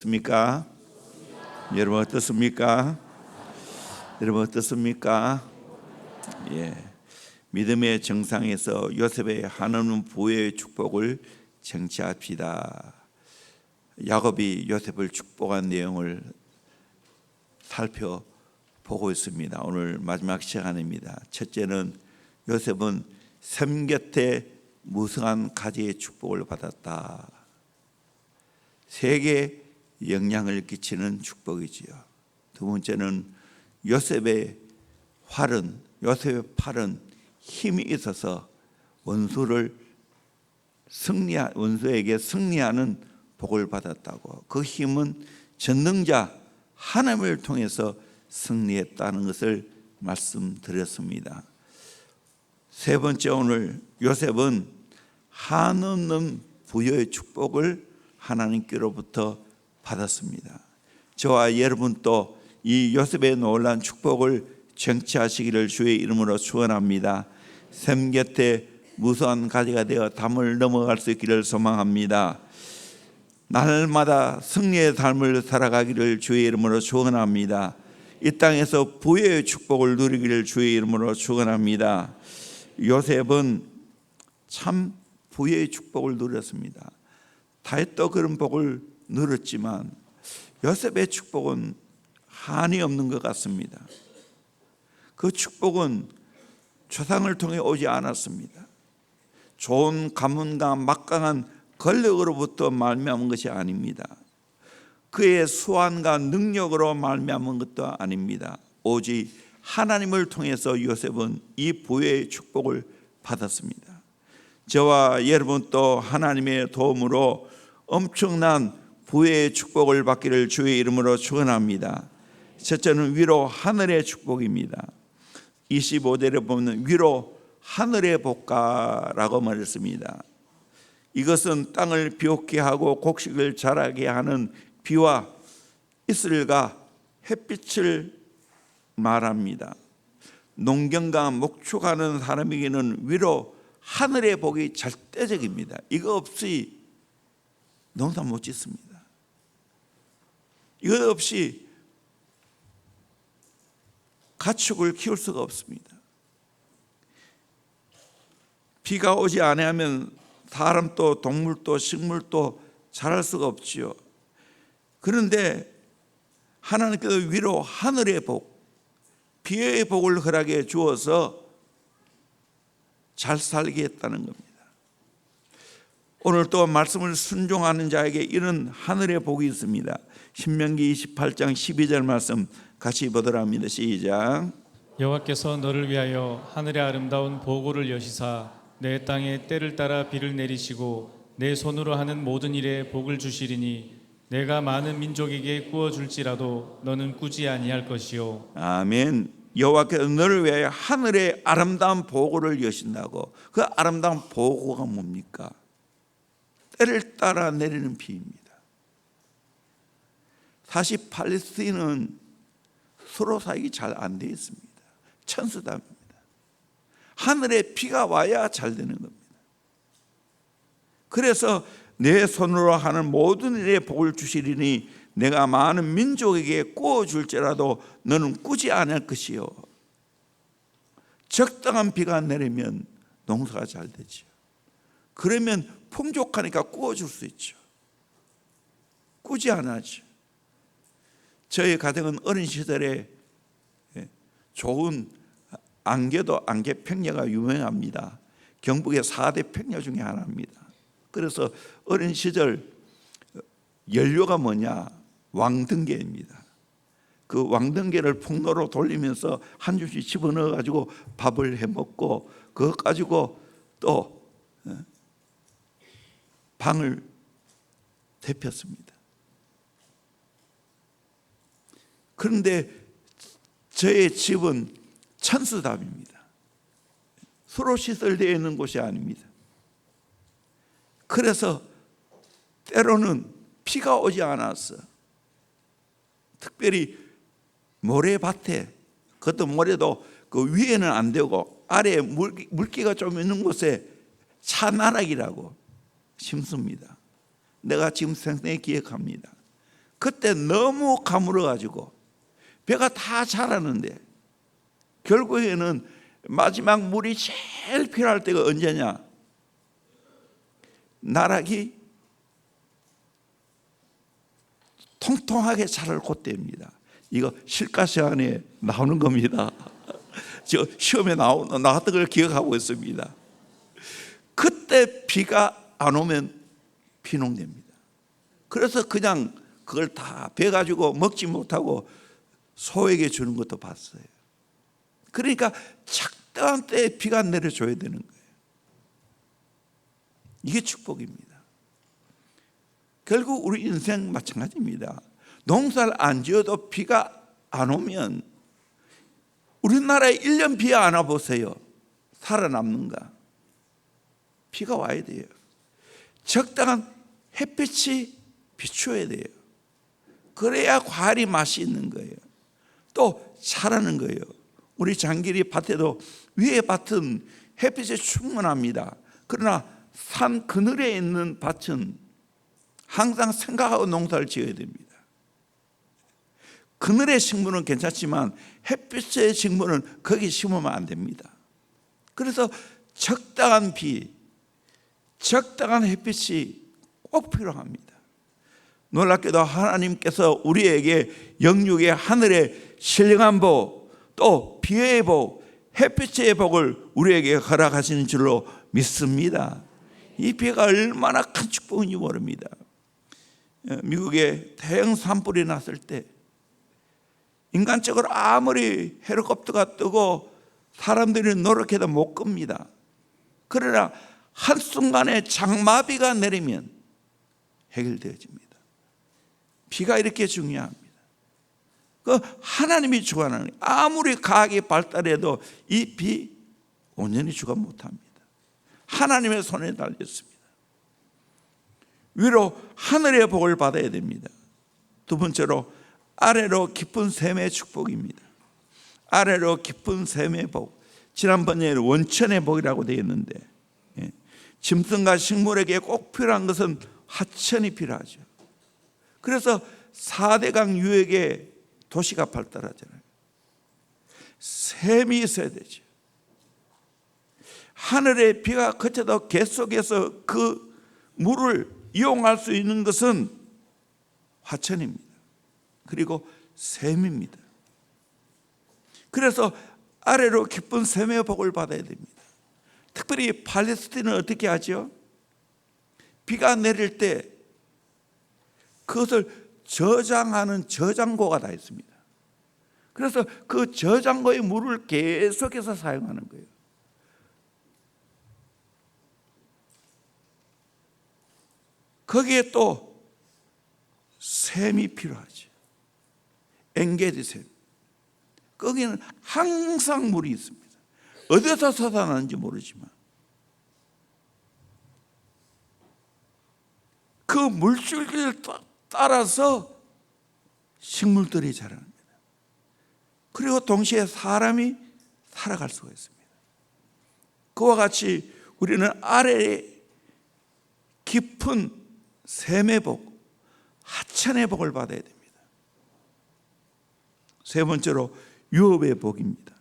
어떻습니까? 여러분 어떻습니까? 여러분 어떻습니까? 믿음의 정상에서 요셉의 한없는 부의 축복을 쟁취합시다. 야곱이 요셉을 축복한 내용을 살펴보고 있습니다. 오늘 마지막 시간입니다. 첫째는 요셉은 샘 곁에 무성한 가지의 축복을 받았다. 세계에 영향을 끼치는 축복이지요. 두 번째는 요셉의 팔은 힘이 있어서 원수에게 승리하는 복을 받았다고. 그 힘은 전능자 하나님을 통해서 승리했다는 것을 말씀드렸습니다. 세 번째, 오늘 요셉은 한없는 부여의 축복을 하나님께로부터 받았습니다. 저와 여러분도 이 요셉의 놀라운 축복을 쟁취하시기를 주의 이름으로 축원합니다. 샘 곁에 무수한 가지가 되어 담을 넘어갈 수 있기를 소망합니다. 날마다 승리의 삶을 살아가기를 주의 이름으로 축원합니다. 이 땅에서 부의 축복을 누리기를 주의 이름으로 축원합니다. 요셉은 참 부의 축복을 누렸습니다. 다윗도 그런 복을 누렸지만 요셉의 축복은 한이 없는 것 같습니다. 그 축복은 조상을 통해 오지 않았습니다. 좋은 가문과 막강한 권력으로부터 말미암은 것이 아닙니다. 그의 수완과 능력으로 말미암은 것도 아닙니다. 오직 하나님을 통해서 요셉은 이 부의 축복을 받았습니다. 저와 여러분도 하나님의 도움으로 엄청난 부의 축복을 받기를 주의 이름으로 축원합니다. 첫째는 위로 하늘의 축복입니다. 25절에 보면 위로 하늘의 복가라고 말했습니다. 이것은 땅을 비옥게 하고 곡식을 자라게 하는 비와 이슬과 햇빛을 말합니다. 농경과 목축하는 사람에게는 위로 하늘의 복이 절대적입니다. 이거 없이 농사 못 짓습니다. 이것 없이 가축을 키울 수가 없습니다. 비가 오지 않으면 사람도 동물도 식물도 자랄 수가 없지요. 그런데 하나님께서 위로 하늘의 복, 비의 복을 허락해 주어서 잘 살게 했다는 겁니다. 오늘 또 말씀을 순종하는 자에게 이런 하늘의 복이 있습니다. 신명기 28장 12절 말씀 같이 보도록 합니다. 시작. 여호와께서 너를 위하여 하늘의 아름다운 보고를 여시사 내 땅에 때를 따라 비를 내리시고 내 손으로 하는 모든 일에 복을 주시리니 내가 많은 민족에게 꾸어 줄지라도 너는 꾸지 아니할 것이요. 아멘. 여호와께서 너를 위하여 하늘의 아름다운 보고를 여신다고. 그 아름다운 보고가 뭡니까? 때를 따라 내리는 비입니다. 사실 팔레스틴은 서로 사이가 잘 안 되어 있습니다. 천수답입니다. 하늘에 비가 와야 잘 되는 겁니다. 그래서 내 손으로 하는 모든 일에 복을 주시리니 내가 많은 민족에게 꾸어 줄지라도 너는 꾸지 않을 것이요. 적당한 비가 내리면 농사가 잘 되죠. 그러면 풍족하니까 꾸어 줄 수 있죠. 꾸지 않아죠. 저희 가정은 어린 시절에 좋은 안개도 안개 평야가 유명합니다. 경북의 4대 평야 중에 하나입니다. 그래서 어린 시절 연료가 뭐냐? 왕등개입니다. 그 왕등개를 풍로로 돌리면서 한 줄씩 집어넣어 가지고 밥을 해 먹고 그거 가지고 또 방을 데폈습니다. 그런데 저의 집은 천수답입니다. 서로 시설되어 있는 곳이 아닙니다. 그래서 때로는 비가 오지 않았어. 특별히 모래밭에, 그것도 모래도 그 위에는 안 되고 아래에 물기가 좀 있는 곳에 차나락이라고 심습니다. 내가 지금 생생히 기억합니다. 그때 너무 가물어 가지고 배가 다 자라는데 결국에는 마지막 물이 제일 필요할 때가 언제냐? 나락이 통통하게 자랄 그때입니다. 이거 실가 시간에 나오는 겁니다. 저 시험에 나왔던 걸 기억하고 있습니다. 그때 비가 안 오면 비농됩니다. 그래서 그냥 그걸 다 베가지고 먹지 못하고 소에게 주는 것도 봤어요. 그러니까 적당한 때에 비가 내려줘야 되는 거예요. 이게 축복입니다. 결국 우리 인생 마찬가지입니다. 농사를 안 지어도 비가 안 오면, 우리나라에 1년 비 안 와보세요. 살아남는가? 비가 와야 돼요. 적당한 햇빛이 비추어야 돼요. 그래야 과일이 맛이 있는 거예요. 또 자라는 거예요. 우리 장길이 밭에도 위에 밭은 햇빛이 충분합니다. 그러나 산 그늘에 있는 밭은 항상 생각하고 농사를 지어야 됩니다. 그늘의 식물은 괜찮지만 햇빛의 식물은 거기 심으면 안 됩니다. 그래서 적당한 비, 적당한 햇빛이 꼭 필요합니다. 놀랍게도 하나님께서 우리에게 영육의 하늘의 신령한 복, 또 비의 복, 햇빛의 복을 우리에게 허락하시는 줄로 믿습니다. 이 비가 얼마나 큰 축복인지 모릅니다. 미국에 대형 산불이 났을 때 인간적으로 아무리 헬리콥터가 뜨고 사람들이 노력해도 못 끕니다. 그러나 한순간에 장마비가 내리면 해결되어집니다. 비가 이렇게 중요합니다. 그 하나님이 주관하는 거예요. 아무리 과학이 발달해도 이 비 온전히 주관 못합니다. 하나님의 손에 달렸습니다. 위로 하늘의 복을 받아야 됩니다. 두 번째로 아래로 깊은 샘의 축복입니다. 아래로 깊은 샘의 복. 지난번에 원천의 복이라고 되어 있는데, 짐승과 식물에게 꼭 필요한 것은 하천이 필요하죠. 그래서 4대강 유역에 도시가 발달하잖아요. 샘이 있어야 되죠. 하늘의 비가 그쳐도 계속해서 그 물을 이용할 수 있는 것은 화천입니다. 그리고 샘입니다. 그래서 아래로 깊은 샘의 복을 받아야 됩니다. 특별히 팔레스틴은 어떻게 하죠? 비가 내릴 때 그것을 저장하는 저장고가 다 있습니다. 그래서 그 저장고의 물을 계속해서 사용하는 거예요. 거기에 또 샘이 필요하죠. 엔게디 샘. 거기는 항상 물이 있습니다. 어디서 솟아나는지 모르지만 그 물줄기를 따라서 식물들이 자랍니다. 그리고 동시에 사람이 살아갈 수가 있습니다. 그와 같이 우리는 아래에 깊은 샘의 복, 하천의 복을 받아야 됩니다. 세 번째로 유업의 복입니다.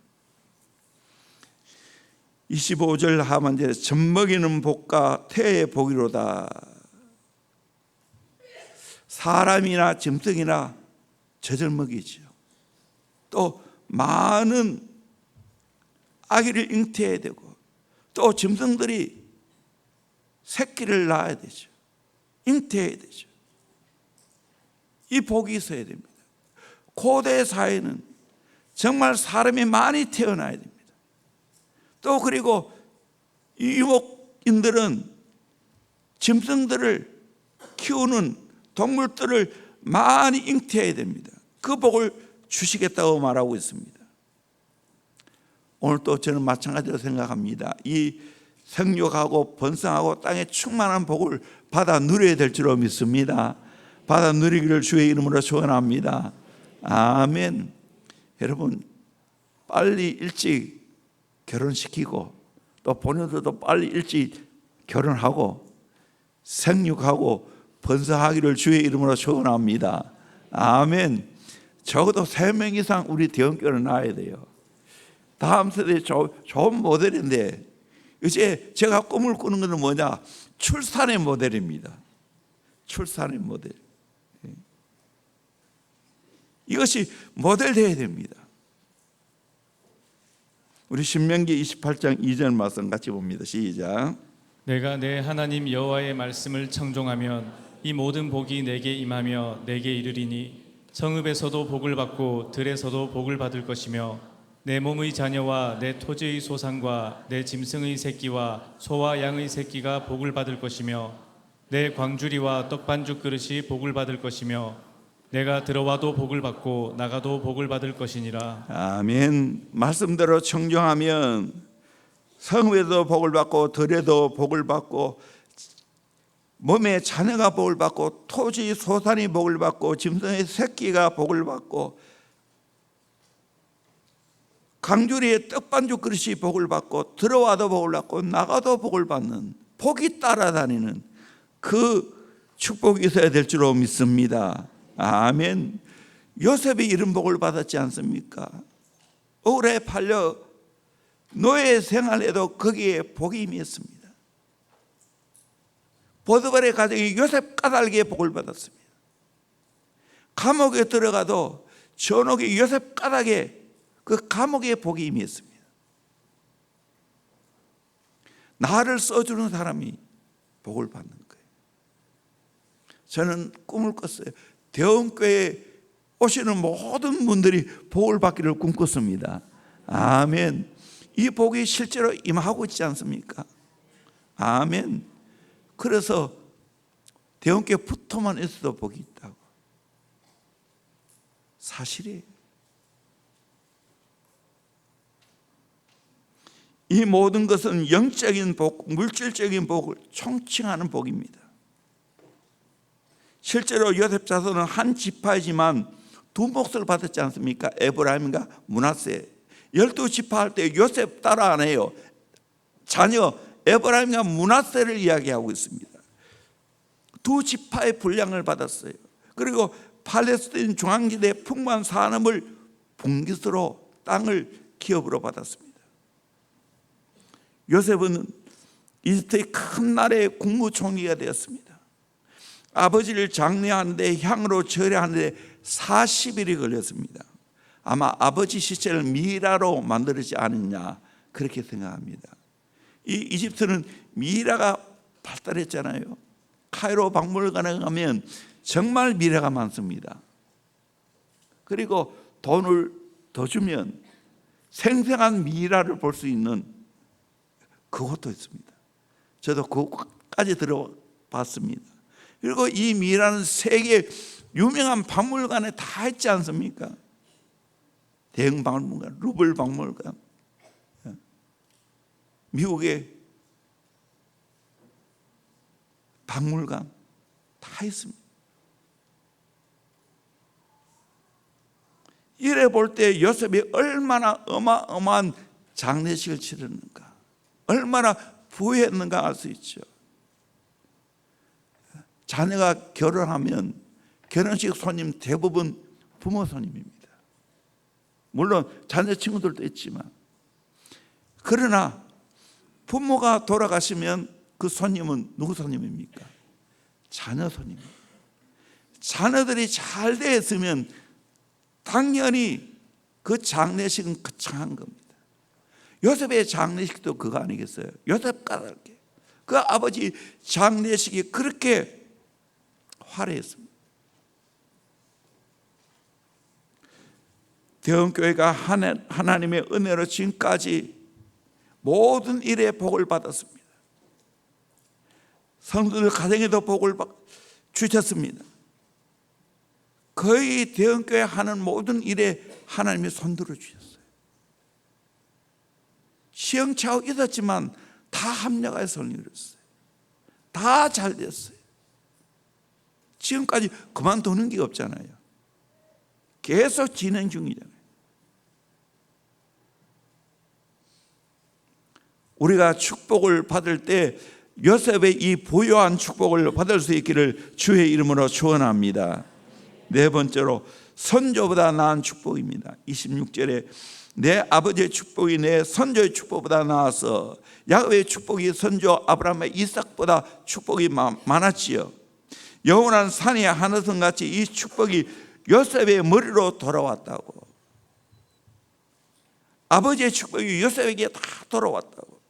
25절 하반절에 젖먹이는 복과 태의 복이로다. 사람이나 짐승이나 젖을 먹이죠. 또 많은 아기를 잉태해야 되고, 또 짐승들이 새끼를 낳아야 되죠. 잉태해야 되죠. 이 복이 있어야 됩니다. 고대 사회는 정말 사람이 많이 태어나야 됩니다. 또 그리고 유목인들은 짐승들을 키우는 동물들을 많이 잉태해야 됩니다. 그 복을 주시겠다고 말하고 있습니다. 오늘 또 저는 마찬가지로 생각합니다. 이 생육하고 번성하고 땅에 충만한 복을 받아 누려야 될 줄로 믿습니다. 받아 누리기를 주의 이름으로 축원합니다. 아멘. 여러분, 빨리 일찍 결혼시키고 또 본인들도 빨리 일찍 결혼하고 생육하고 번성하기를 주의 이름으로 축원합니다. 아멘. 적어도 3명 이상 우리 대형교회를 낳아야 돼요. 다음 세대 좋은 모델인데, 이제 제가 꿈을 꾸는 것은 뭐냐? 출산의 모델입니다. 출산의 모델. 이것이 모델되어야 됩니다. 우리 신명기 28장 2절 말씀 같이 봅니다. 시작. 내가 내 하나님 여호와의 말씀을 청종하면 이 모든 복이 내게 임하며 내게 이르리니 성읍에서도 복을 받고 들에서도 복을 받을 것이며 내 몸의 자녀와 내 토지의 소산과 내 짐승의 새끼와 소와 양의 새끼가 복을 받을 것이며 내 광주리와 떡반죽 그릇이 복을 받을 것이며 내가 들어와도 복을 받고 나가도 복을 받을 것이니라. 아멘. 말씀대로 청종하면 성읍에도 복을 받고 들에도 복을 받고 몸에 자녀가 복을 받고 토지 소산이 복을 받고 짐승의 새끼가 복을 받고 강주리의 떡반죽 그릇이 복을 받고 들어와도 복을 받고 나가도 복을 받는, 복이 따라다니는 그 축복이 있어야 될 줄로 믿습니다. 아멘. 요셉이 이런 복을 받았지 않습니까? 억울에 팔려 노예 생활에도 거기에 복이 임했습니다. 보드발의 가정이 요셉 까닭에 복을 받았습니다. 감옥에 들어가도 전옥이 요셉 까닭에 그 감옥에 복이 임했습니다. 나를 써주는 사람이 복을 받는 거예요. 저는 꿈을 꿨어요. 대원교회에 오시는 모든 분들이 복을 받기를 꿈꿨습니다. 아멘. 이 복이 실제로 임하고 있지 않습니까? 아멘. 그래서 대원교회 붙어만 있어도 복이 있다고. 사실이에요. 이 모든 것은 영적인 복, 물질적인 복을 총칭하는 복입니다. 실제로 요셉 자손은 한 지파이지만 두 몫을 받았지 않습니까? 에브라임과 므낫세. 12지파 할 때 요셉 따라 안 해요. 자녀 에브라임과 므낫세를 이야기하고 있습니다. 두 지파의 분량을 받았어요. 그리고 팔레스타인 중앙지대 풍부한 산업을 분깃으로 땅을 기업으로 받았습니다. 요셉은 이집트의 큰 나라의 국무총리가 되었습니다. 아버지를 장례하는데 향으로 절여하는데 40일이 걸렸습니다. 아마 아버지 시체를 미라로 만들지 않았냐 그렇게 생각합니다. 이 이집트는 미라가 발달했잖아요. 카이로 박물관에 가면 정말 미라가 많습니다. 그리고 돈을 더 주면 생생한 미라를 볼 수 있는 그것도 있습니다. 저도 그것까지 들어봤습니다. 그리고 이 미라는 세계 유명한 박물관에 다 있지 않습니까? 대형 박물관, 루블 박물관, 미국의 박물관 다 있습니다. 이래 볼 때 요셉이 얼마나 어마어마한 장례식을 치렀는가, 얼마나 부유했는가 알 수 있죠. 자녀가 결혼하면 결혼식 손님 대부분 부모 손님입니다. 물론 자녀 친구들도 있지만, 그러나 부모가 돌아가시면 그 손님은 누구 손님입니까? 자녀 손님입니다. 자녀들이 잘 되었으면 당연히 그 장례식은 거창한 겁니다. 요셉의 장례식도 그거 아니겠어요? 요셉 까닭에 그 아버지 장례식이 그렇게 화려했습니다. 대원교회가 하나님의 은혜로 지금까지 모든 일에 복을 받았습니다. 성도들 가정에도 복을 주셨습니다. 거의 대원교회 하는 모든 일에 하나님이 손들어 주셨어요. 시행착오 있었지만 다 합력해서 이뤘어요. 다 잘 됐어요. 지금까지 그만두는 게 없잖아요. 계속 진행 중이잖아요. 우리가 축복을 받을 때 요셉의 이 부유한 축복을 받을 수 있기를 주의 이름으로 축원합니다. 네 번째로 선조보다 나은 축복입니다. 26절에 내 아버지의 축복이 내 선조의 축복보다 나아서 야곱의 축복이 선조 아브라함의 이삭보다 축복이 많았지요. 영원한 산이 하늘성같이 이 축복이 요셉의 머리로 돌아왔다고. 아버지의 축복이 요셉에게 다 돌아왔다고.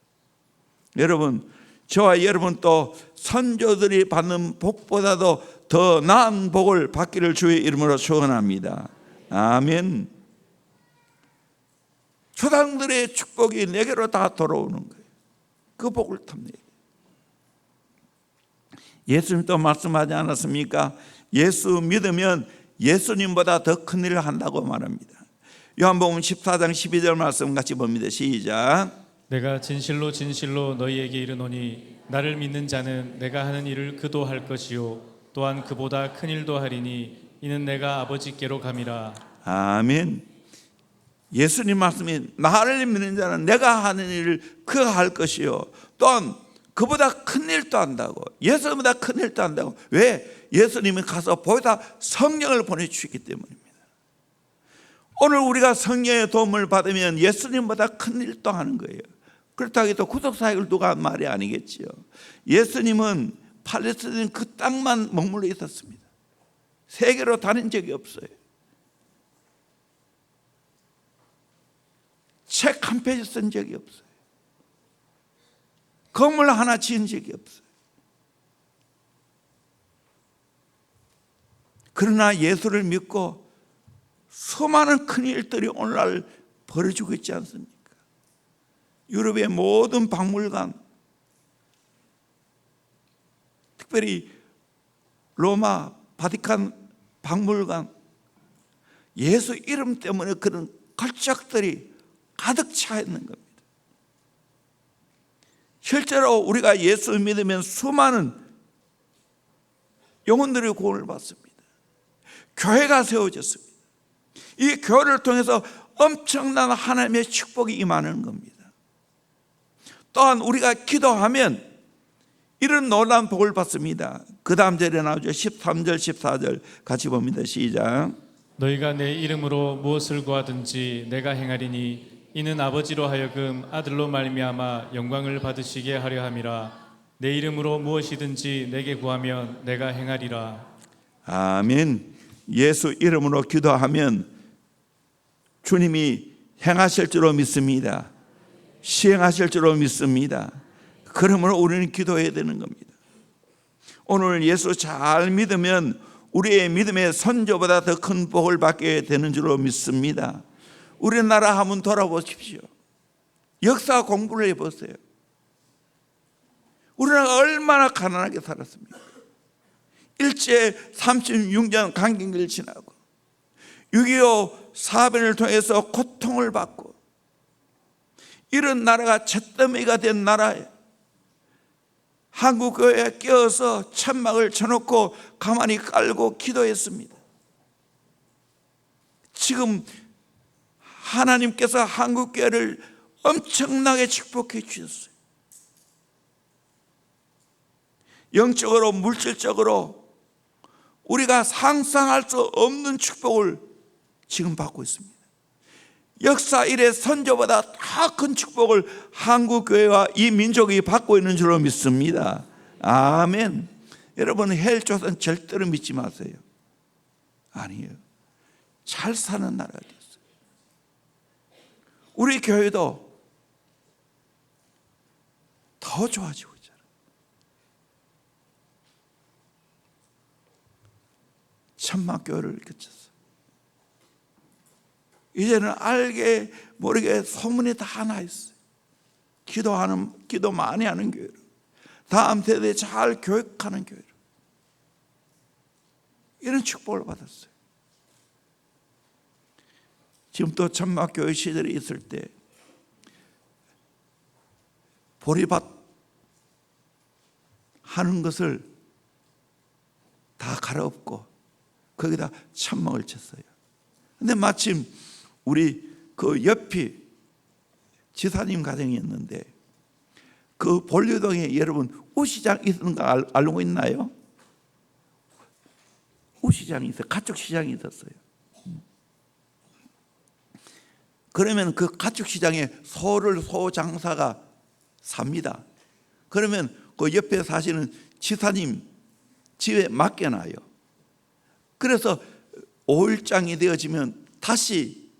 여러분, 저와 여러분 또 선조들이 받는 복보다도 더 나은 복을 받기를 주의 이름으로 축원합니다. 아멘. 조상들의 축복이 내게로 다 돌아오는 거예요. 그 복을 탑니다. 예수님도 말씀하지 않았습니까? 예수 믿으면 예수님보다 더 큰 일을 한다고 말합니다. 요한복음 14장 12절 말씀 같이 봅니다. 시작. 내가 진실로 진실로 너희에게 이르노니 나를 믿는 자는 내가 하는 일을 그도 할 것이요 또한 그보다 큰 일도 하리니 이는 내가 아버지께로 감이라. 아멘. 예수님 말씀이 나를 믿는 자는 내가 하는 일을 그가 할 것이요 또한 그보다 큰 일도 한다고. 예수님보다 큰 일도 한다고. 왜? 예수님이 가서 보다 성령을 보내주시기 때문입니다. 오늘 우리가 성령의 도움을 받으면 예수님보다 큰 일도 하는 거예요. 그렇다고 해도 구속사역을 누가 한 말이 아니겠지요. 예수님은 팔레스타인 그 땅만 머물러 있었습니다. 세계로 다닌 적이 없어요. 책 한 페이지 쓴 적이 없어요. 건물 하나 지은 적이 없어요. 그러나 예수를 믿고 수많은 큰 일들이 오늘날 벌어지고 있지 않습니까? 유럽의 모든 박물관, 특별히 로마 바티칸 박물관, 예수 이름 때문에 그런 걸작들이 가득 차 있는 겁니다. 실제로 우리가 예수 믿으면 수많은 영혼들의 구원을 받습니다. 교회가 세워졌습니다. 이 교회를 통해서 엄청난 하나님의 축복이 임하는 겁니다. 또한 우리가 기도하면 이런 놀라운 복을 받습니다. 그 다음 절에 나오죠. 13절 14절 같이 봅니다. 시작. 너희가 내 이름으로 무엇을 구하든지 내가 행하리니 이는 아버지로 하여금 아들로 말미암아 영광을 받으시게 하려 함이라. 내 이름으로 무엇이든지 내게 구하면 내가 행하리라. 아멘. 예수 이름으로 기도하면 주님이 행하실 줄로 믿습니다. 시행하실 줄로 믿습니다. 그러므로 우리는 기도해야 되는 겁니다. 오늘 예수 잘 믿으면 우리의 믿음의 선조보다 더 큰 복을 받게 되는 줄로 믿습니다. 우리나라 한번 돌아보십시오. 역사 공부를 해보세요. 우리나라가 얼마나 가난하게 살았습니까? 일제 36년 강경기를 지나고 6.25 사변을 통해서 고통을 받고 이런 나라가 잿더미가 된 나라에 한국교회에 끼어서 천막을 쳐놓고 가만히 깔고 기도했습니다. 지금 하나님께서 한국교회를 엄청나게 축복해 주셨어요. 영적으로 물질적으로 우리가 상상할 수 없는 축복을 지금 받고 있습니다. 역사 이래 선조보다 더 큰 축복을 한국교회와 이 민족이 받고 있는 줄로 믿습니다. 아멘. 여러분 헬조선 절대로 믿지 마세요. 아니에요. 잘 사는 나라가 됐어요. 우리 교회도 더 좋아지고 있잖아요. 천막교회를 거쳤어요. 이제는 알게 모르게 소문이 다 나 있어요. 기도 많이 하는 교회로, 다음 세대에 잘 교육하는 교회로, 이런 축복을 받았어요. 지금 또 천막교회 시절에 있을 때 보리밭 하는 것을 다 갈아엎고 거기다 천막을 쳤어요. 근데 마침 우리 그 옆이 지사님 가정이었는데 그 볼류동에 여러분 우시장 있는 거 알고 있나요? 우시장이 있어요. 가축 시장이 있었어요. 그러면 그 가축 시장에 소를 소 장사가 삽니다. 그러면 그 옆에 사시는 지사님 집에 맡겨놔요. 그래서 5일장이 되어지면 다시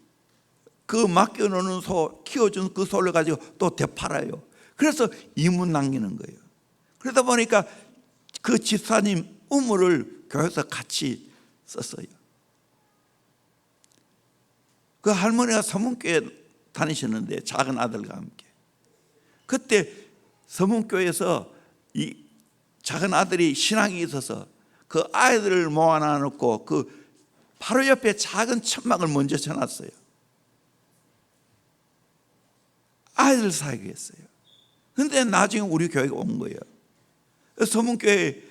그 맡겨놓는 소, 키워준 그 소를 가지고 또 되팔아요. 그래서 이문 남기는 거예요. 그러다 보니까 그 집사님 우물을 교회에서 같이 썼어요. 그 할머니가 서문교회 다니셨는데 작은 아들과 함께. 그때 서문교회에서 이 작은 아들이 신앙이 있어서 그 아이들을 모아놔 놓고 그 바로 옆에 작은 천막을 먼저 쳐놨어요. 아이들 사역했어요. 그런데 나중에 우리 교회가 온 거예요. 서문교회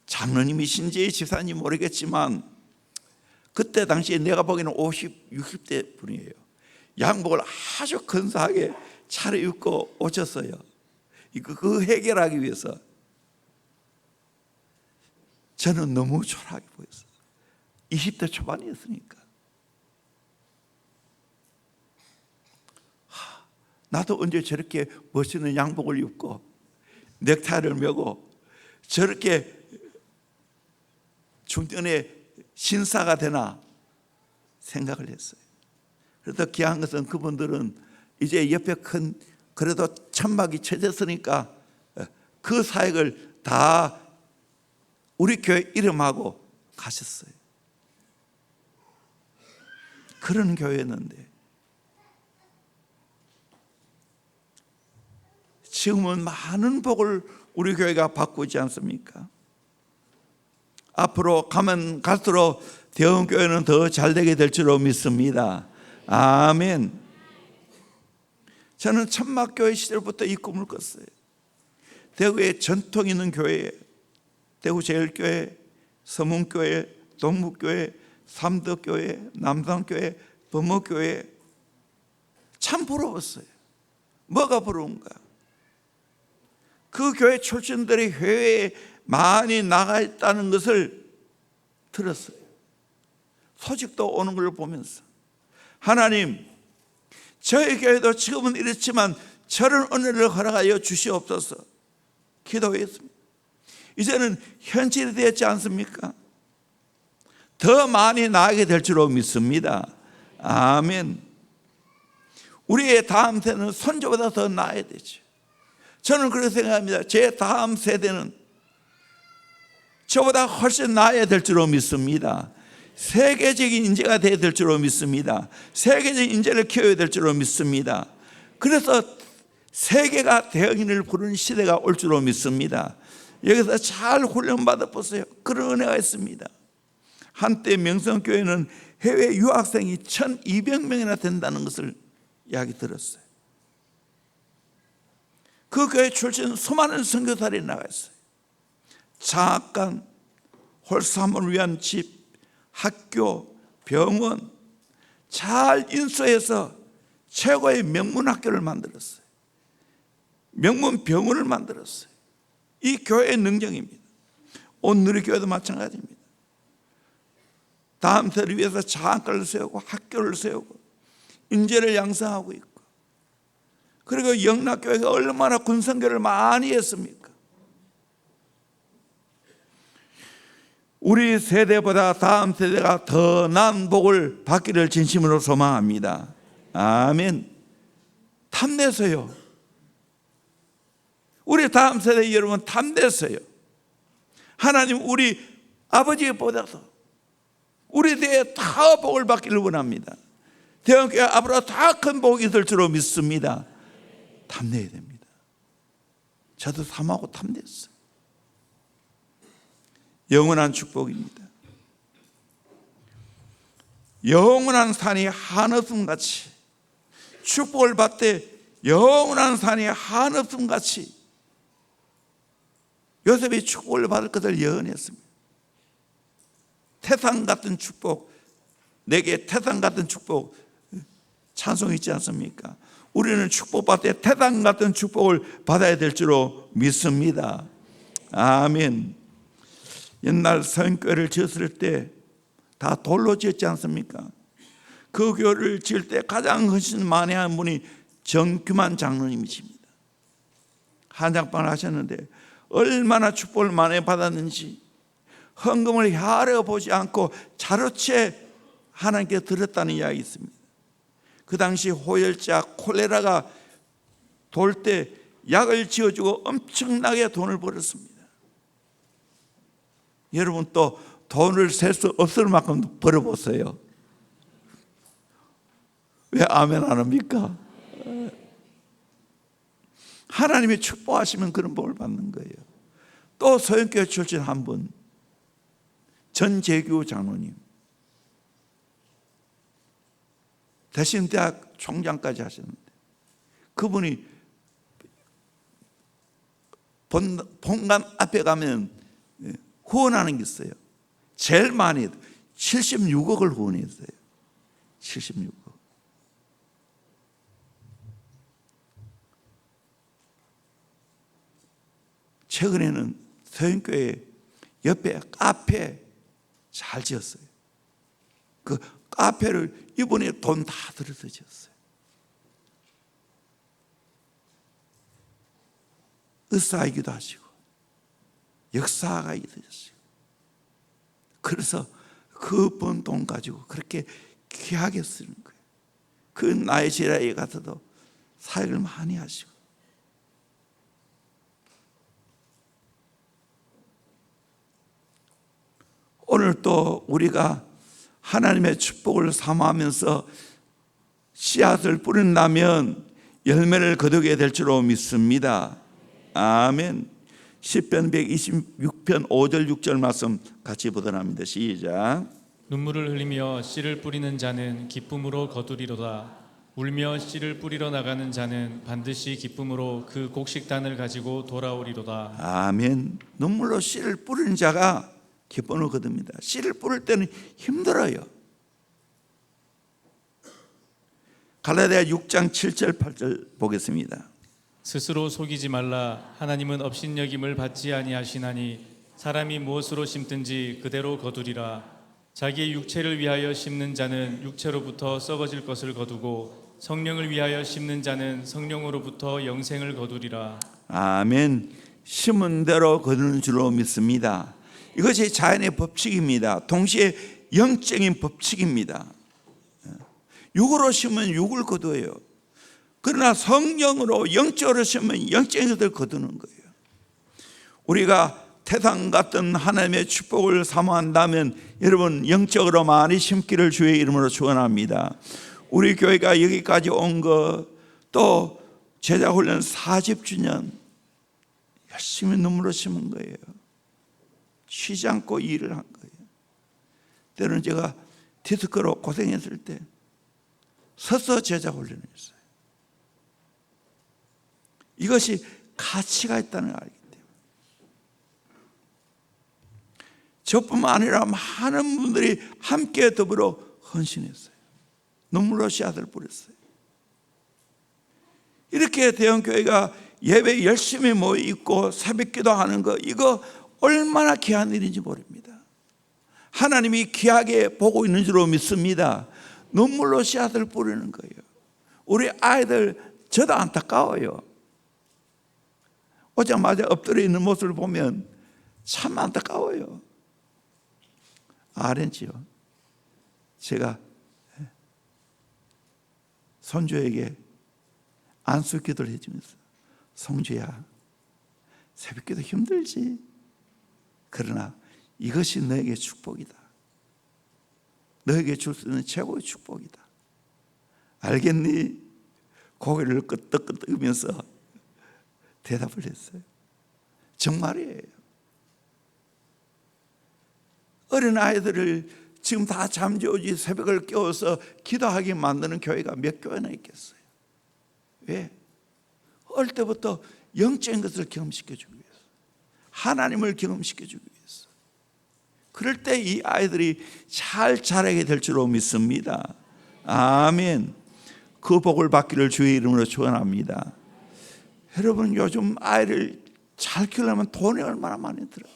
장로님이신지 집사님 모르겠지만 그때 당시에 내가 보기에는 50, 60대 분이에요. 양복을 아주 근사하게 차려입고 오셨어요. 그 해결하기 위해서. 저는 너무 초라하게 보였어요. 20대 초반이었으니까. 나도 언제 저렇게 멋있는 양복을 입고 넥타이를 메고 저렇게 중전에 신사가 되나 생각을 했어요. 그래서 귀한 것은 그분들은 이제 옆에 큰 그래도 천막이 쳐졌으니까 그 사역을 다 우리 교회 이름하고 가셨어요. 그런 교회였는데 지금은 많은 복을 우리 교회가 받고 있지 않습니까? 앞으로 가면 갈수록 대원교회는 더 잘되게 될 줄로 믿습니다. 아멘. 저는 천막교회 시절부터 이 꿈을 꿨어요. 대구에 전통 있는 교회, 대구제일교회, 서문교회, 동묵교회, 삼덕교회, 남산교회, 범어교회 참 부러웠어요. 뭐가 부러운가? 그 교회 출신들이 해외에 많이 나가 있다는 것을 들었어요. 소식도 오는 걸 보면서 하나님, 저희 교회도 지금은 이렇지만 저런 은혜를 허락하여 주시옵소서 기도했습니다. 이제는 현실이 되었지 않습니까? 더 많이 나아가게 될 줄로 믿습니다. 아멘. 우리의 다음 세대는 선조보다 더 나아야 되죠. 저는 그렇게 생각합니다. 제 다음 세대는 저보다 훨씬 나아야 될 줄로 믿습니다. 세계적인 인재가 되어야 될 줄로 믿습니다. 세계적인 인재를 키워야 될 줄로 믿습니다. 그래서 세계가 대형인을 부르는 시대가 올 줄로 믿습니다. 여기서 잘 훈련받아 보세요. 그런 은혜가 있습니다. 한때 명성교회는 해외 유학생이 1200명이나 된다는 것을 이야기 들었어요. 그 교회 출신 수많은 선교사들이 나가 있어요. 장학관, 홀수함을 위한 집, 학교, 병원 잘 인수해서 최고의 명문 학교를 만들었어요. 명문 병원을 만들었어요. 이 교회의 능력입니다. 온누리교회도 마찬가지입니다. 다음 세대를 위해서 장학관을 세우고 학교를 세우고 인재를 양성하고 있고, 그리고 영락교회가 얼마나 군선교를 많이 했습니까? 우리 세대보다 다음 세대가 더 나은 복을 받기를 진심으로 소망합니다. 아멘. 탐내세요. 우리 다음 세대 여러분 탐내세요. 하나님 우리 아버지보다도 우리 대에 다 복을 받기를 원합니다. 대원교회 앞으로 더 큰 복이 있을 줄로 믿습니다. 탐내야 됩니다. 저도 탐하고 탐냈어요. 영원한 축복입니다. 영원한 산이 한없음같이 축복을 받되 영원한 산이 한없음같이 요셉이 축복을 받을 것을 예언했습니다. 태산 같은 축복, 내게 태산 같은 축복 찬송이 있지 않습니까? 우리는 축복받되 태산 같은 축복을 받아야 될 줄로 믿습니다. 아멘. 옛날 서인교회를 지었을 때 다 돌로 지었지 않습니까? 그 교회를 지을 때 가장 헌신 많이 한 분이 정규만 장로님이십니다. 한장판을 하셨는데 얼마나 축복을 많이 받았는지 헌금을 헤아려 보지 않고 자루채 하나님께 드렸다는 이야기 있습니다. 그 당시 호열자 콜레라가 돌 때 약을 지어주고 엄청나게 돈을 벌었습니다. 여러분 또 돈을 셀 수 없을 만큼 벌어보세요. 왜 아멘 안 합니까? 하나님이 축복하시면 그런 복을 받는 거예요. 또 서영교회 출신 한 분, 전재규 장로님, 대신대학 총장까지 하셨는데 그분이 본관 앞에 가면 후원하는 게 있어요. 제일 많이 76억을 후원했어요. 76억. 최근에는 서영교회 옆에 카페 잘 지었어요. 그 카페를 이번에 돈 다 들여서 지었어요. 의사이기도 하시고 역사가이기도 하시고, 그래서 그 번 돈 가지고 그렇게 귀하게 쓰는 거예요. 그 나이지리아에 가서도 사역을 많이 하시고. 오늘 또 우리가 하나님의 축복을 사모하면서 씨앗을 뿌린다면 열매를 거두게 될 줄로 믿습니다. 아멘. 시편 126편 5절 6절 말씀 같이 보도록 합니다. 시작. 눈물을 흘리며 씨를 뿌리는 자는 기쁨으로 거두리로다. 울며 씨를 뿌리러 나가는 자는 반드시 기쁨으로 그 곡식단을 가지고 돌아오리로다. 아멘. 눈물로 씨를 뿌리는 자가 기쁨을 거둡니다. 씨를 뿌릴 때는 힘들어요. 갈라디아 6장 7절 8절 보겠습니다. 스스로 속이지 말라. 하나님은 업신여김을 받지 아니하시나니 사람이 무엇으로 심든지 그대로 거두리라. 자기의 육체를 위하여 심는 자는 육체로부터 썩어질 것을 거두고 성령을 위하여 심는 자는 성령으로부터 영생을 거두리라. 아멘. 심은 대로 거두는 줄로 믿습니다. 이것이 자연의 법칙입니다. 동시에 영적인 법칙입니다. 육으로 심으면 육을 거두어요. 그러나 성령으로 영적으로 심으면 영적인 것을 거두는 거예요. 우리가 태산 같은 하나님의 축복을 사모한다면 여러분 영적으로 많이 심기를 주의 이름으로 축원합니다. 우리 교회가 여기까지 온 거, 또 제자훈련 40주년 열심히 눈물로 심은 거예요. 쉬지 않고 일을 한 거예요. 때로는 제가 디스크로 고생했을 때 서서 제자훈련을 했어요. 이것이 가치가 있다는 걸 알기 때문에. 저뿐만 아니라 많은 분들이 함께 더불어 헌신했어요. 눈물로 씨앗을 뿌렸어요. 이렇게 대형교회가 예배 열심히 모여있고 새벽기도 하는 거, 이거 얼마나 귀한 일인지 모릅니다. 하나님이 귀하게 보고 있는 줄로 믿습니다. 눈물로 씨앗을 뿌리는 거예요. 우리 아이들 저도 안타까워요. 오자마자 엎드려 있는 모습을 보면 참 안타까워요. 아렌지요. 제가 손주에게 안수 기도를 해주면서 성주야, 새벽기도 힘들지. 그러나 이것이 너에게 축복이다. 너에게 줄 수 있는 최고의 축복이다. 알겠니? 고개를 끄덕끄덕이면서 대답을 했어요. 정말이에요. 어린 아이들을 지금 다 잠재우지 새벽을 깨워서 기도하게 만드는 교회가 몇 교회나 있겠어요. 왜? 어릴 때부터 영적인 것을 경험시켜주기 위해서, 하나님을 경험시켜주기 위해서. 그럴 때 이 아이들이 잘 자라게 될 줄로 믿습니다. 아멘. 그 복을 받기를 주의 이름으로 축원합니다. 여러분, 요즘 아이를 잘 키우려면 돈이 얼마나 많이 들어요.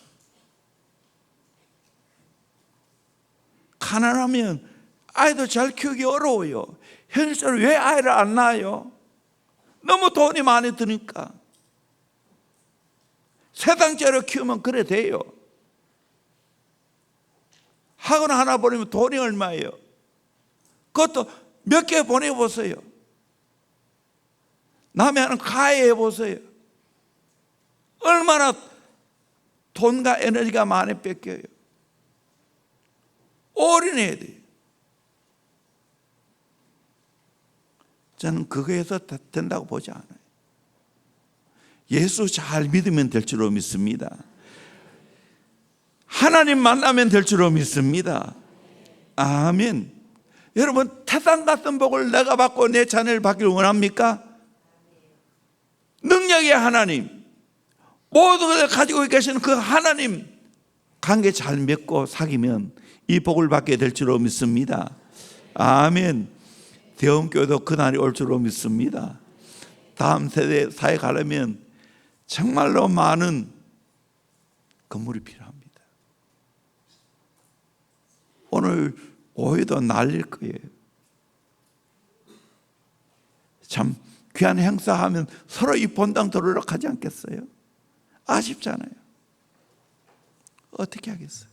가난하면 아이도 잘 키우기 어려워요. 현실적으로 왜 아이를 안 낳아요? 너무 돈이 많이 드니까. 세상적으로 키우면 그래 돼요. 학원 하나 보내면 돈이 얼마예요? 그것도 몇 개 보내보세요. 남의 하는 가해해 보세요. 얼마나 돈과 에너지가 많이 뺏겨요. 올인해야 돼요. 저는 그거에서 된다고 보지 않아요. 예수 잘 믿으면 될 줄로 믿습니다. 하나님 만나면 될 줄로 믿습니다. 아멘. 여러분, 태산 같은 복을 내가 받고 내 자녀를 받기를 원합니까? 능력의 하나님, 모든 것을 가지고 계시는 그 하나님 관계 잘 맺고 사귀면 이 복을 받게 될 줄로 믿습니다. 아멘. 대원교회도 그날이 올 줄로 믿습니다. 다음 세대 사회 가려면 정말로 많은 건물이 필요합니다. 오늘 오후에도 날릴 거예요. 참 귀한 행사하면 서로 이 본당 들어오려고 하지 않겠어요? 아쉽잖아요. 어떻게 하겠어요?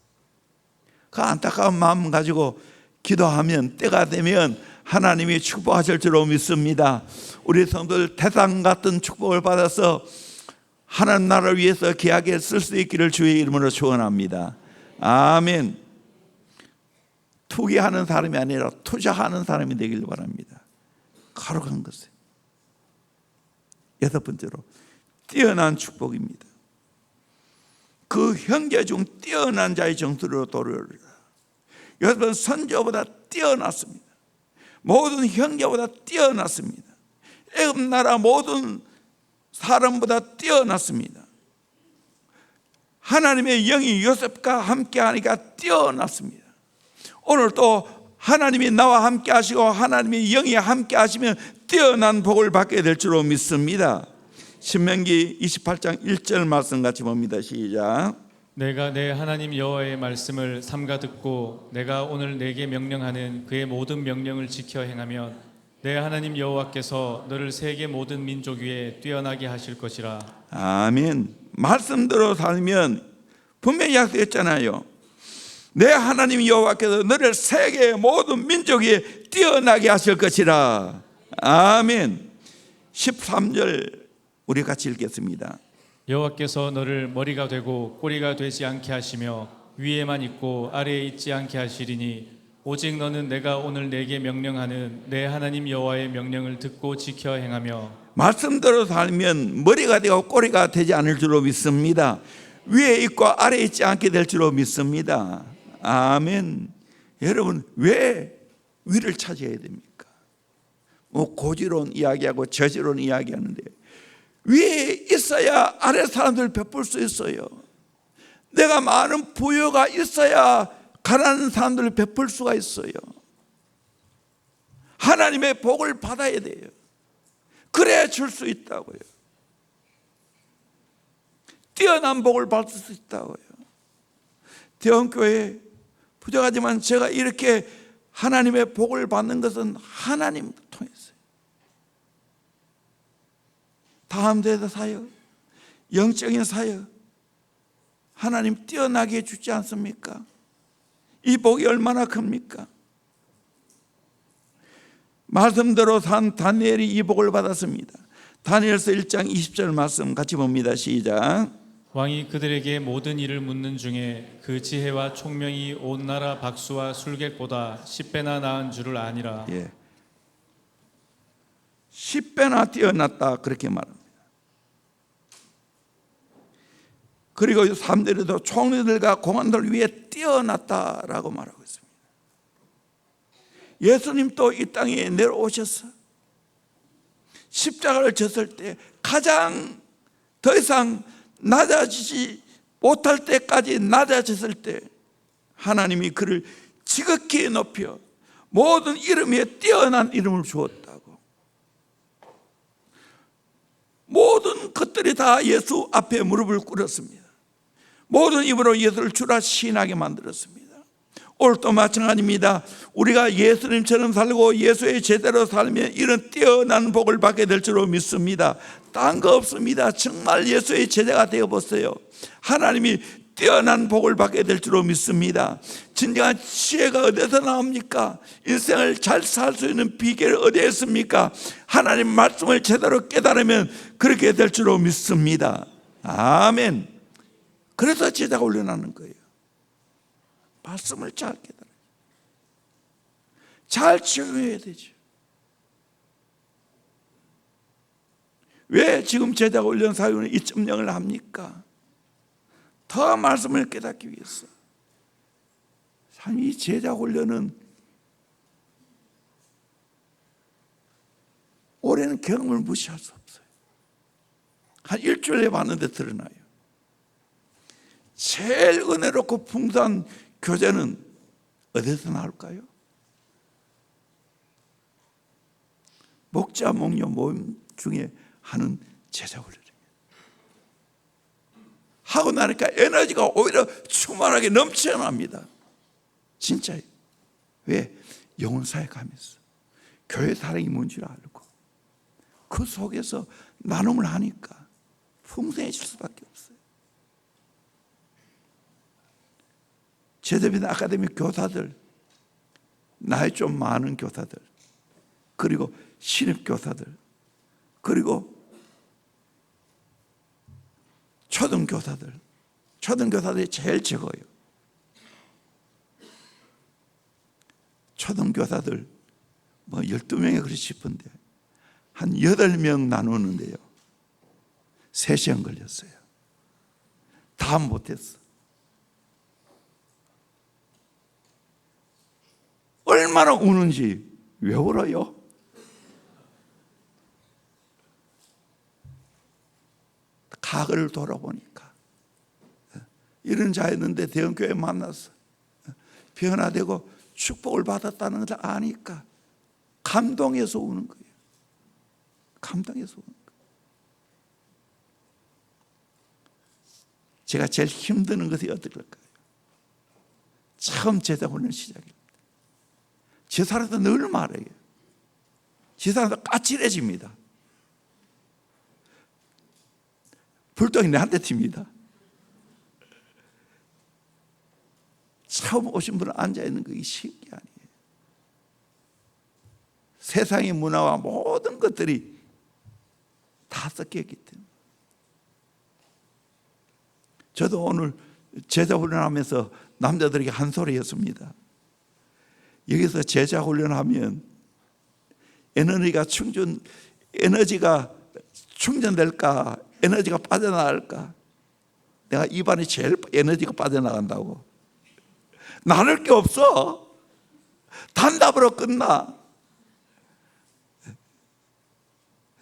그 안타까운 마음 가지고 기도하면 때가 되면 하나님이 축복하실 줄로 믿습니다. 우리 성도들 태산 같은 축복을 받아서 하나님 나라를 위해서 귀하게 쓸 수 있기를 주의 이름으로 축원합니다. 아멘. 투기하는 사람이 아니라 투자하는 사람이 되길 바랍니다. 거룩한 것에. 여섯 번째로 뛰어난 축복입니다. 그 형제 중 뛰어난 자의 정수로 도르리라. 여러분, 선조보다 뛰어났습니다. 모든 형제보다 뛰어났습니다. 애굽 나라 모든 사람보다 뛰어났습니다. 하나님의 영이 요셉과 함께 하니까 뛰어났습니다. 오늘 또 하나님이 나와 함께 하시고 하나님의 영이 함께 하시면 뛰어난 복을 받게 될 줄로 믿습니다. 신명기 28장 1절 말씀 같이 봅니다. 시작. 내가 내 하나님 여호와의 말씀을 삼가 듣고 내가 오늘 내게 명령하는 그의 모든 명령을 지켜 행하면 내 하나님 여호와께서 너를 세계 모든 민족 위에 뛰어나게 하실 것이라. 아멘. 말씀대로 살면 분명히 약속했잖아요. 내 하나님 여호와께서 너를 세계 모든 민족 위에 뛰어나게 하실 것이라. 아멘. 13절 우리 같이 읽겠습니다. 여호와께서 너를 머리가 되고 꼬리가 되지 않게 하시며 위에만 있고 아래에 있지 않게 하시리니 오직 너는 내가 오늘 내게 명령하는 내 하나님 여호와의 명령을 듣고 지켜 행하며 말씀대로 살면 머리가 되고 꼬리가 되지 않을 줄로 믿습니다. 위에 있고 아래에 있지 않게 될 줄로 믿습니다. 아멘. 여러분, 왜 위를 차지해야 됩니까? 뭐 고지론 이야기하고 저지론 이야기하는데 위에 있어야 아래 사람들 베풀 수 있어요. 내가 많은 부여가 있어야 가난한 사람들을 베풀 수가 있어요. 하나님의 복을 받아야 돼요. 그래야 줄 수 있다고요. 뛰어난 복을 받을 수 있다고요. 대원교회 부족하지만 제가 이렇게 하나님의 복을 받는 것은 하나님 통해서요. 다음 세대 사역, 영적인 사역, 하나님 뛰어나게 해주지 않습니까? 이 복이 얼마나 큽니까? 말씀대로 산 다니엘이 이 복을 받았습니다. 다니엘서 1장 20절 말씀 같이 봅니다. 시작. 왕이 그들에게 모든 일을 묻는 중에 그 지혜와 총명이 온 나라 박수와 술객보다 10배나 나은 줄을 아니라. 10배나 뛰어났다 그렇게 말합니다. 그리고 3절에도 총리들과 공안들 위에 뛰어났다라고 말하고 있습니다. 예수님 또 이 땅에 내려오셔서 십자가를 졌을 때 가장 더 이상 낮아지지 못할 때까지 낮아졌을 때 하나님이 그를 지극히 높여 모든 이름 위에 뛰어난 이름을 주었다고. 모든 것들이 다 예수 앞에 무릎을 꿇었습니다. 모든 입으로 예수를 주라 시인하게 만들었습니다. 오늘도 마찬가지입니다. 우리가 예수님처럼 살고 예수의 제대로 살면 이런 뛰어난 복을 받게 될 줄로 믿습니다. 딴 거 없습니다. 정말 예수의 제자가 되어보세요. 하나님이 뛰어난 복을 받게 될 줄로 믿습니다. 진정한 지혜가 어디서 나옵니까? 인생을 잘 살 수 있는 비결이 어디에 있습니까? 하나님 말씀을 제대로 깨달으면 그렇게 될 줄로 믿습니다. 아멘. 그래서 제자가 훈련하는 거예요. 말씀을 잘 깨달아요. 잘 적용해야 되죠. 왜 지금 제자 훈련 사역은 2.0을 합니까? 더 말씀을 깨닫기 위해서. 참 이 제자 훈련은 올해는 경험을 무시할 수 없어요. 한 일주일 해봤는데 드러나요. 제일 은혜롭고 풍성한 교제는 어디서 나올까요? 목자 목녀 모임 중에 하는 제자 훈련입니다. 하고 나니까 에너지가 오히려 충만하게 넘쳐납니다. 진짜요. 왜? 영혼사에 가면서 교회 사랑이 뭔지를 알고 그 속에서 나눔을 하니까 풍성해질 수밖에 없어요. 제자비나 아카데미 교사들, 나이 좀 많은 교사들, 그리고 신입 교사들, 그리고 초등교사들이 제일 적어요. 초등교사들 12명에 그리 싶은데 한 8명 나누는데요 3시간 걸렸어요. 다 못했어. 얼마나 우는지. 왜 울어요? 과거를 돌아보니까 이런 자였는데 대형교회 만나서 변화되고 축복을 받았다는 것을 아니까 감동해서 우는 거예요. 감동해서 우는 거예요. 제가 제일 힘드는 것이 어떨까요? 처음 제자 훈련 시작입니다. 제사라도 늘 말해요. 제사라도 까칠해집니다. 불똥이 내한테 튑니다. 처음 오신 분은 앉아있는 게 쉬운 게 아니에요. 세상의 문화와 모든 것들이 다 섞여있기 때문에. 저도 오늘 제자 훈련하면서 남자들에게 한 소리 했습니다. 여기서 제자 훈련하면 에너지가 충전될까? 에너지가 빠져나갈까? 내가 입안이 제일 에너지가 빠져나간다고. 나눌 게 없어. 단답으로 끝나.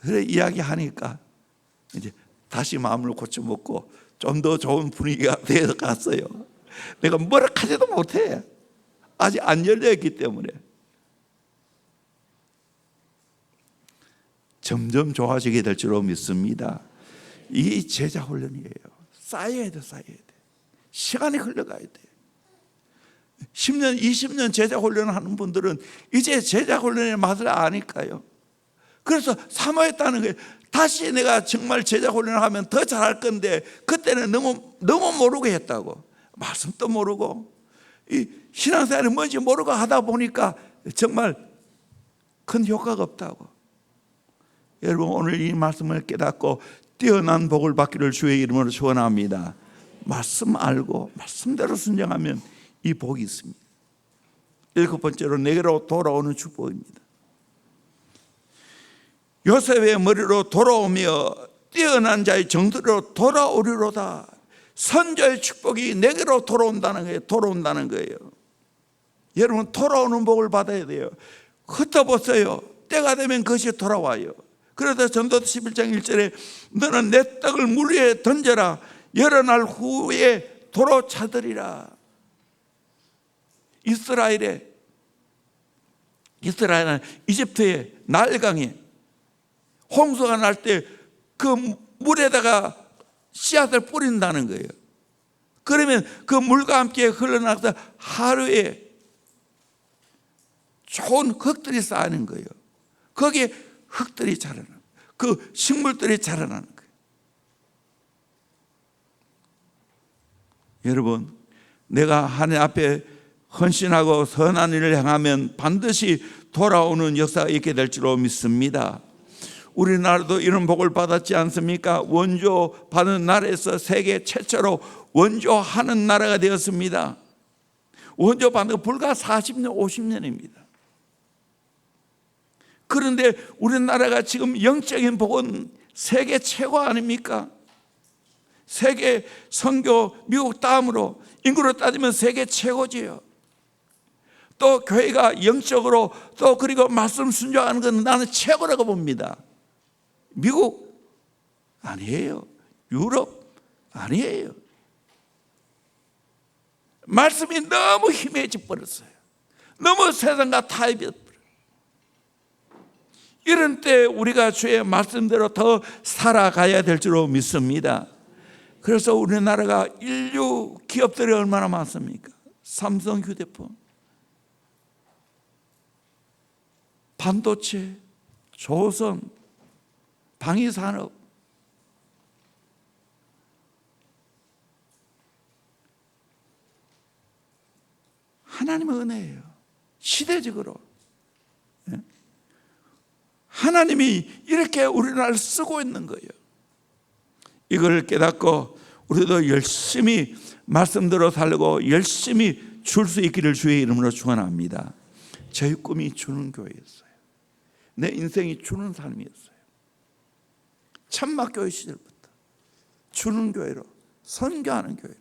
그래 이야기하니까 이제 다시 마음을 고쳐먹고 좀 더 좋은 분위기가 되어 갔어요. 내가 뭐라 하지도 못해. 아직 안 열려있기 때문에. 점점 좋아지게 될 줄로 믿습니다. 이게 제자 훈련이에요. 쌓여야 돼, 쌓여야 돼. 시간이 흘러가야 돼. 10년, 20년 제자 훈련을 하는 분들은 이제 제자 훈련의 맛을 아니까요. 그래서 사모했다는 거예요. 다시 내가 정말 제자 훈련을 하면 더 잘할 건데 그때는 너무 모르고 했다고. 말씀도 모르고 이 신앙생활이 뭔지 모르고 하다 보니까 정말 큰 효과가 없다고. 여러분 오늘 이 말씀을 깨닫고 뛰어난 복을 받기를 주의 이름으로 축원합니다. 말씀 알고 말씀대로 순종하면 이 복이 있습니다. 7번째로 내게로 돌아오는 축복입니다. 요셉의 머리로 돌아오며 뛰어난 자의 정도로 돌아오리로다. 선조의 축복이 내게로 돌아온다는 거예요. 여러분 돌아오는 복을 받아야 돼요. 흩어보세요. 때가 되면 그것이 돌아와요. 그래서 전도서 11장 1절에 너는 내 떡을 물 위에 던져라. 여러 날 후에 도로 차들이라. 이스라엘은 이집트의 나일강에 홍수가 날 때 그 물에다가 씨앗을 뿌린다는 거예요. 그러면 그 물과 함께 흘러나가서 하루에 좋은 흙들이 쌓이는 거예요. 거기에 흙들이 자라나는 거예요. 그 식물들이 자라나는 거예요. 여러분, 내가 하나님 앞에 헌신하고 선한 일을 행하면 반드시 돌아오는 역사가 있게 될 줄로 믿습니다. 우리나라도 이런 복을 받았지 않습니까? 원조 받은 나라에서 세계 최초로 원조하는 나라가 되었습니다. 원조 받는 거 불과 40년, 50년입니다. 그런데 우리나라가 지금 영적인 복은 세계 최고 아닙니까? 세계 선교 미국 다음으로 인구로 따지면 세계 최고지요. 또 교회가 영적으로 또 그리고 말씀 순종하는 건 나는 최고라고 봅니다. 미국 아니에요. 유럽 아니에요. 말씀이 너무 희미해져 버렸어요. 너무 세상과 타협이 버려요. 이런 때 우리가 주의 말씀대로 더 살아가야 될 줄로 믿습니다. 그래서 우리나라가 인류 기업들이 얼마나 많습니까? 삼성 휴대폰, 반도체, 조선, 방위산업, 하나님의 은혜예요. 시대적으로 하나님이 이렇게 우리나라를 쓰고 있는 거예요. 이걸 깨닫고 우리도 열심히 말씀대로 살고 열심히 줄 수 있기를 주의 이름으로 축원합니다. 저희 꿈이 주는 교회였어요. 내 인생이 주는 삶이었어요. 천막교회 시절부터 주는 교회로, 선교하는 교회로.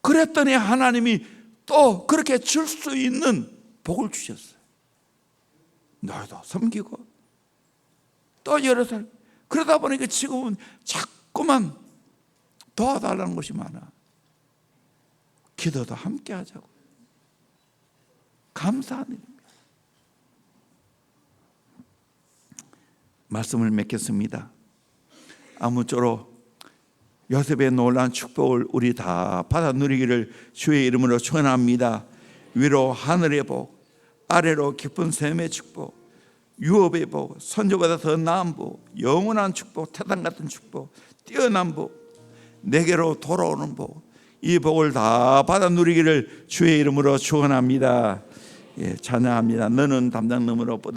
그랬더니 하나님이 또 그렇게 줄 수 있는 복을 주셨어요. 너희도 섬기고 또 여러 살. 그러다 보니까 지금은 자꾸만 도와달라는 것이 많아. 기도도 함께 하자고. 감사한 일입니다. 말씀을 맺겠습니다. 아무쪼록 요셉의 놀라운 축복을 우리 다 받아 누리기를 주의 이름으로 축원합니다. 위로 하늘의 복, 아래로 깊은 샘의 축복, 유업의 복, 선조보다 더 나은 복, 영원한 축복, 태산 같은 축복, 뛰어난 복, 내게로 돌아오는 복, 이 복을 다 받아 누리기를 주의 이름으로 축원합니다. 찬양합니다. 너는 담장 너머로 뻗어